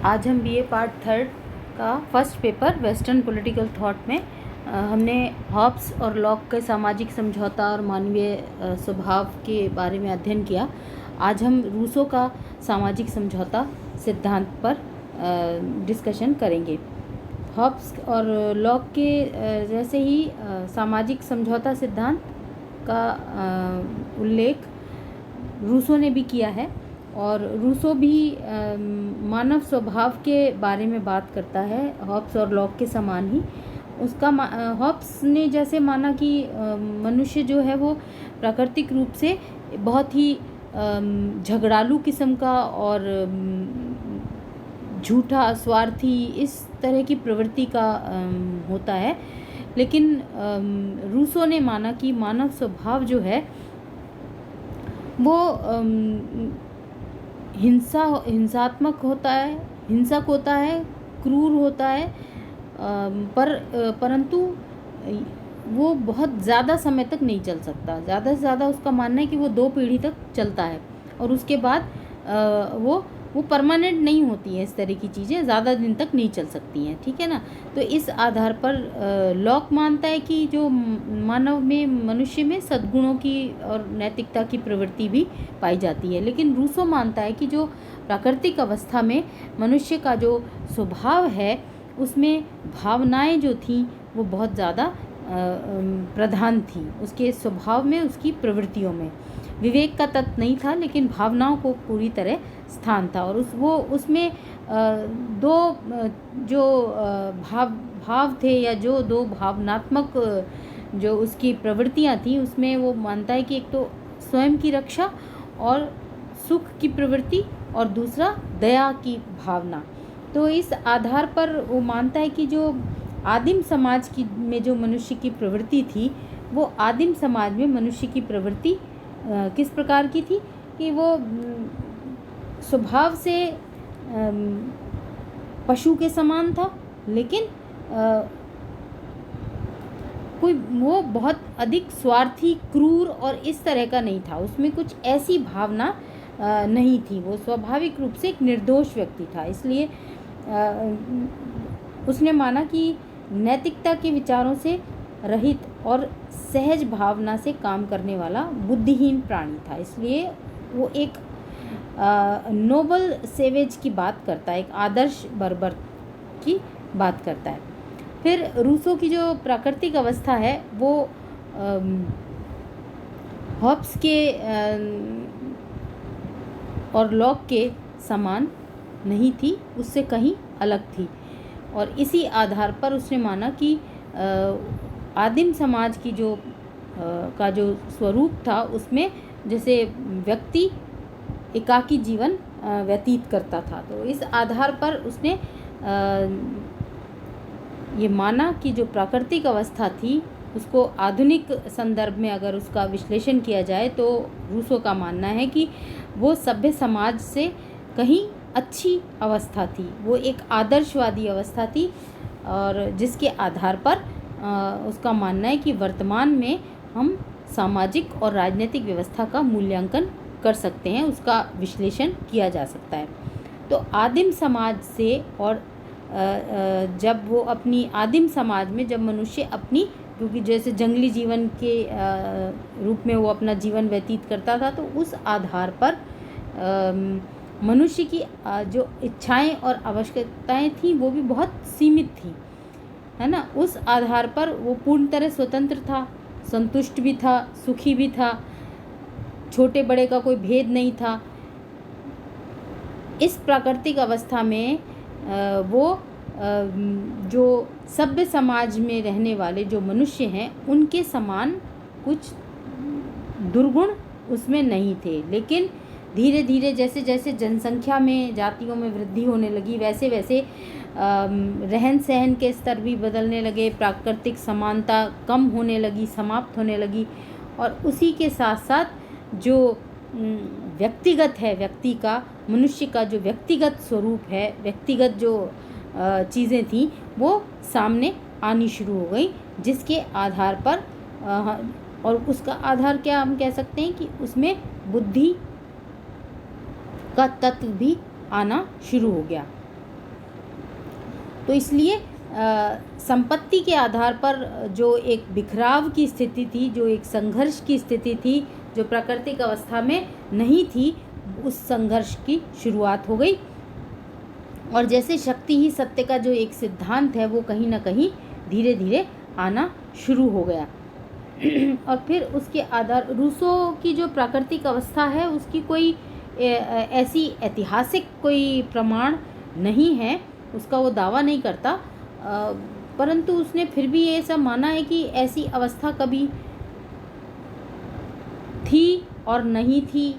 आज हम BA part third का first paper western political thought में हमने हॉब्स और लॉक के सामाजिक समझौता और मानवीय स्वभाव के बारे में अध्ययन किया। आज हम रूसो का सामाजिक समझौता सिद्धांत पर डिस्कशन करेंगे। हॉब्स और लॉक के जैसे ही सामाजिक समझौता सिद्धांत का उल्लेख रूसो ने भी किया है और रूसो भी मानव स्वभाव के बारे में बात करता है हॉब्स और लॉक के समान ही। उसका हॉब्स ने जैसे माना कि मनुष्य जो है वो प्राकृतिक रूप से बहुत ही झगड़ालू किस्म का और झूठा स्वार्थी इस तरह की प्रवृत्ति का होता है, लेकिन रूसो ने माना कि मानव स्वभाव जो है वो हिंसात्मक होता है, हिंसक होता है, क्रूर होता है, परंतु वो बहुत ज़्यादा समय तक नहीं चल सकता। ज़्यादा से ज़्यादा उसका मानना है कि वो 2 पीढ़ी तक चलता है और उसके बाद वो परमानेंट नहीं होती है। इस तरह की चीज़ें ज़्यादा दिन तक नहीं चल सकती हैं, ठीक है ना। तो इस आधार पर लॉक मानता है कि जो मनुष्य में सद्गुणों की और नैतिकता की प्रवृत्ति भी पाई जाती है, लेकिन रूसो मानता है कि जो प्राकृतिक अवस्था में मनुष्य का जो स्वभाव है उसमें भावनाएं जो थीं वो बहुत ज़्यादा प्रधान थी। उसके स्वभाव में, उसकी प्रवृत्तियों में विवेक का तत्व नहीं था, लेकिन भावनाओं को पूरी तरह स्थान था। और उसमें दो जो भाव थे या जो 2 भावनात्मक जो उसकी प्रवृत्तियां थी, उसमें वो मानता है कि एक तो स्वयं की रक्षा और सुख की प्रवृत्ति और दूसरा दया की भावना। तो इस आधार पर वो मानता है कि जो आदिम समाज की में जो मनुष्य की प्रवृत्ति थी, वो आदिम समाज में मनुष्य की प्रवृत्ति किस प्रकार की थी कि वो स्वभाव से पशु के समान था, लेकिन कोई वो बहुत अधिक स्वार्थी, क्रूर और इस तरह का नहीं था। उसमें कुछ ऐसी भावना नहीं थी। वो स्वाभाविक रूप से एक निर्दोष व्यक्ति था। इसलिए उसने माना कि नैतिकता के विचारों से रहित और सहज भावना से काम करने वाला बुद्धिहीन प्राणी था। इसलिए वो एक नोबल सेवेज की बात करता है, एक आदर्श बर्बर की बात करता है। फिर रूसो की जो प्राकृतिक अवस्था है वो हॉब्स के और लॉक के समान नहीं थी, उससे कहीं अलग थी। और इसी आधार पर उसने माना कि आदिम समाज की का जो स्वरूप था, उसमें जैसे व्यक्ति एकाकी जीवन व्यतीत करता था। तो इस आधार पर उसने ये माना कि जो प्राकृतिक अवस्था थी उसको आधुनिक संदर्भ में अगर उसका विश्लेषण किया जाए तो रूसो का मानना है कि वो सभ्य समाज से कहीं अच्छी अवस्था थी। वो एक आदर्शवादी अवस्था थी और जिसके आधार पर उसका मानना है कि वर्तमान में हम सामाजिक और राजनीतिक व्यवस्था का मूल्यांकन कर सकते हैं, उसका विश्लेषण किया जा सकता है। तो आदिम समाज से और जब वो अपनी आदिम समाज में जब मनुष्य अपनी, क्योंकि जैसे जंगली जीवन के रूप में वो अपना जीवन व्यतीत करता था, तो उस आधार पर मनुष्य की जो इच्छाएं और आवश्यकताएं थीं वो भी बहुत सीमित थी, है ना। उस आधार पर वो पूर्ण तरह स्वतंत्र था, संतुष्ट भी था, सुखी भी था, छोटे बड़े का कोई भेद नहीं था। इस प्राकृतिक अवस्था में वो जो सभ्य समाज में रहने वाले जो मनुष्य हैं उनके समान कुछ दुर्गुण उसमें नहीं थे, लेकिन धीरे धीरे जैसे जैसे जनसंख्या में, जातियों में वृद्धि होने लगी, वैसे वैसे रहन सहन के स्तर भी बदलने लगे, प्राकृतिक समानता कम होने लगी, समाप्त होने लगी। और उसी के साथ साथ जो व्यक्तिगत है, व्यक्ति का, मनुष्य का जो व्यक्तिगत स्वरूप है, व्यक्तिगत जो चीज़ें थीं वो सामने आनी शुरू हो गई, जिसके आधार पर और उसका आधार क्या हम कह सकते हैं कि उसमें बुद्धि का तत्व भी आना शुरू हो गया। तो इसलिए संपत्ति के आधार पर जो एक बिखराव की स्थिति थी, जो एक संघर्ष की स्थिति थी, जो प्राकृतिक अवस्था में नहीं थी, उस संघर्ष की शुरुआत हो गई। और जैसे शक्ति ही सत्य का जो एक सिद्धांत है वो कहीं ना कहीं धीरे धीरे आना शुरू हो गया। और फिर उसके आधार रूसो की जो प्राकृतिक अवस्था है उसकी कोई ऐसी ऐतिहासिक कोई प्रमाण नहीं है, उसका वो दावा नहीं करता, परंतु उसने फिर भी ये सब माना है कि ऐसी अवस्था कभी थी और नहीं थी,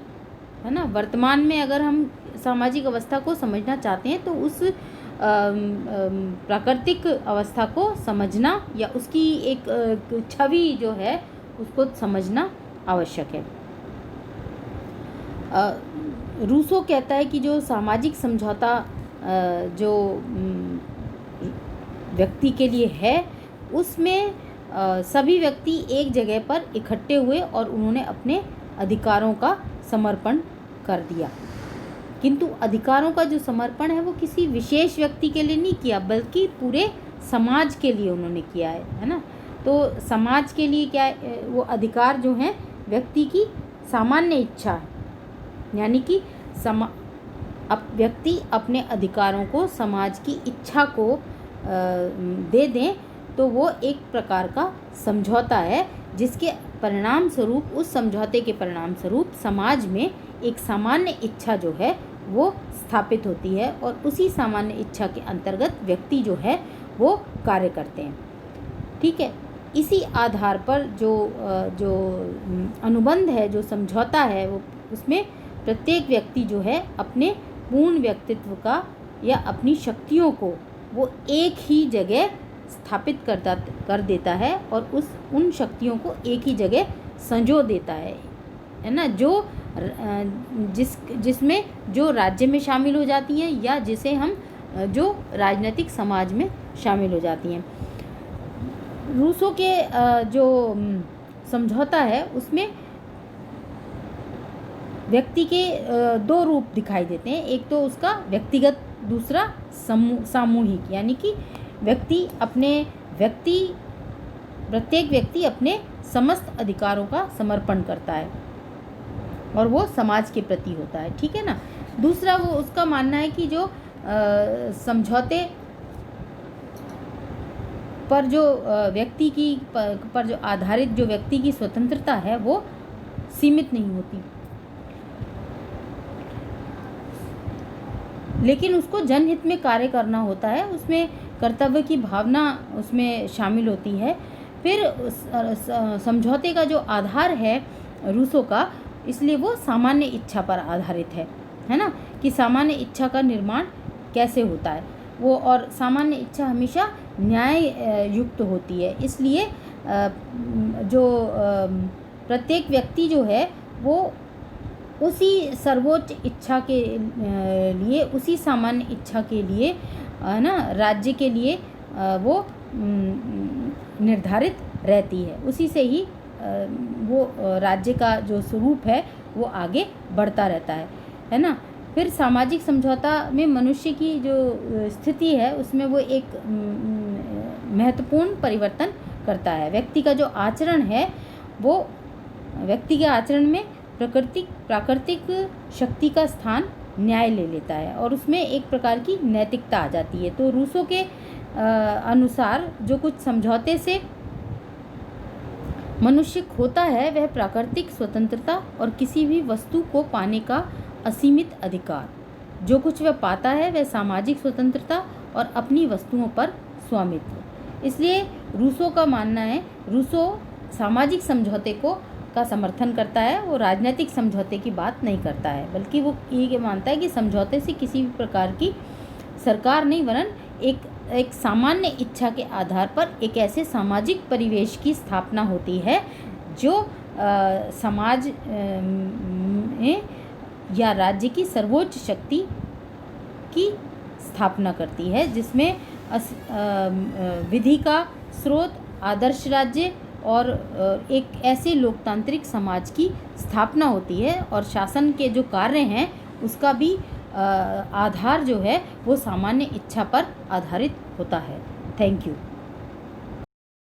है ना। वर्तमान में अगर हम सामाजिक अवस्था को समझना चाहते हैं तो उस प्राकृतिक अवस्था को समझना या उसकी एक छवि जो है उसको समझना आवश्यक है। रूसो कहता है कि जो सामाजिक समझौता जो व्यक्ति के लिए है उसमें सभी व्यक्ति एक जगह पर इकट्ठे हुए और उन्होंने अपने अधिकारों का समर्पण कर दिया, किंतु अधिकारों का जो समर्पण है वो किसी विशेष व्यक्ति के लिए नहीं किया बल्कि पूरे समाज के लिए उन्होंने किया है ना। तो समाज के लिए क्या है, वो अधिकार जो हैं व्यक्ति की सामान्य इच्छा है, यानी कि व्यक्ति अपने अधिकारों को समाज की इच्छा को दे दें तो वो एक प्रकार का समझौता है, जिसके परिणाम स्वरूप, उस समझौते के परिणाम स्वरूप समाज में एक सामान्य इच्छा जो है वो स्थापित होती है और उसी सामान्य इच्छा के अंतर्गत व्यक्ति जो है वो कार्य करते हैं। ठीक है, इसी आधार पर जो अनुबंध है, जो समझौता है, वो उसमें प्रत्येक व्यक्ति जो है अपने पूर्ण व्यक्तित्व का या अपनी शक्तियों को वो एक ही जगह स्थापित कर देता है और उन शक्तियों को एक ही जगह संजो देता है ना, जो जिसमें जो राज्य में शामिल हो जाती हैं या जिसे हम जो राजनीतिक समाज में शामिल हो जाती हैं। रूसो के जो समझौता है उसमें व्यक्ति के दो रूप दिखाई देते हैं, एक तो उसका व्यक्तिगत, दूसरा सामूहिक, यानी कि प्रत्येक व्यक्ति अपने समस्त अधिकारों का समर्पण करता है और वो समाज के प्रति होता है। ठीक है ना। दूसरा वो उसका मानना है कि जो समझौते पर जो व्यक्ति की पर जो आधारित जो व्यक्ति की स्वतंत्रता है वो सीमित नहीं होती, लेकिन उसको जनहित में कार्य करना होता है, उसमें कर्तव्य की भावना उसमें शामिल होती है। फिर समझौते का जो आधार है रूसो का, इसलिए वो सामान्य इच्छा पर आधारित है ना, कि सामान्य इच्छा का निर्माण कैसे होता है वो, और सामान्य इच्छा हमेशा न्याय युक्त होती है। इसलिए जो प्रत्येक व्यक्ति जो है वो उसी सर्वोच्च इच्छा के लिए, उसी सामान्य इच्छा के लिए, है ना, राज्य के लिए वो निर्धारित रहती है, उसी से ही वो राज्य का जो स्वरूप है वो आगे बढ़ता रहता है ना। फिर सामाजिक समझौता में मनुष्य की जो स्थिति है उसमें वो एक महत्वपूर्ण परिवर्तन करता है। व्यक्ति का जो आचरण है वो, व्यक्ति के आचरण में प्राकृतिक शक्ति का स्थान न्याय ले लेता है और उसमें एक प्रकार की नैतिकता आ जाती है। तो रूसो के अनुसार जो कुछ समझौते से मनुष्य खोता है वह प्राकृतिक स्वतंत्रता और किसी भी वस्तु को पाने का असीमित अधिकार, जो कुछ वह पाता है वह सामाजिक स्वतंत्रता और अपनी वस्तुओं पर स्वामित्व। इसलिए रूसो का मानना है, रूसो सामाजिक समझौते का समर्थन करता है, वो राजनीतिक समझौते की बात नहीं करता है, बल्कि वो ये मानता है कि समझौते से किसी भी प्रकार की सरकार नहीं, वरन एक सामान्य इच्छा के आधार पर एक ऐसे सामाजिक परिवेश की स्थापना होती है जो समाज में या राज्य की सर्वोच्च शक्ति की स्थापना करती है, जिसमें विधि का स्रोत, आदर्श राज्य और एक ऐसे लोकतांत्रिक समाज की स्थापना होती है और शासन के जो कार्य हैं उसका भी आधार जो है वो सामान्य इच्छा पर आधारित होता है। Thank you.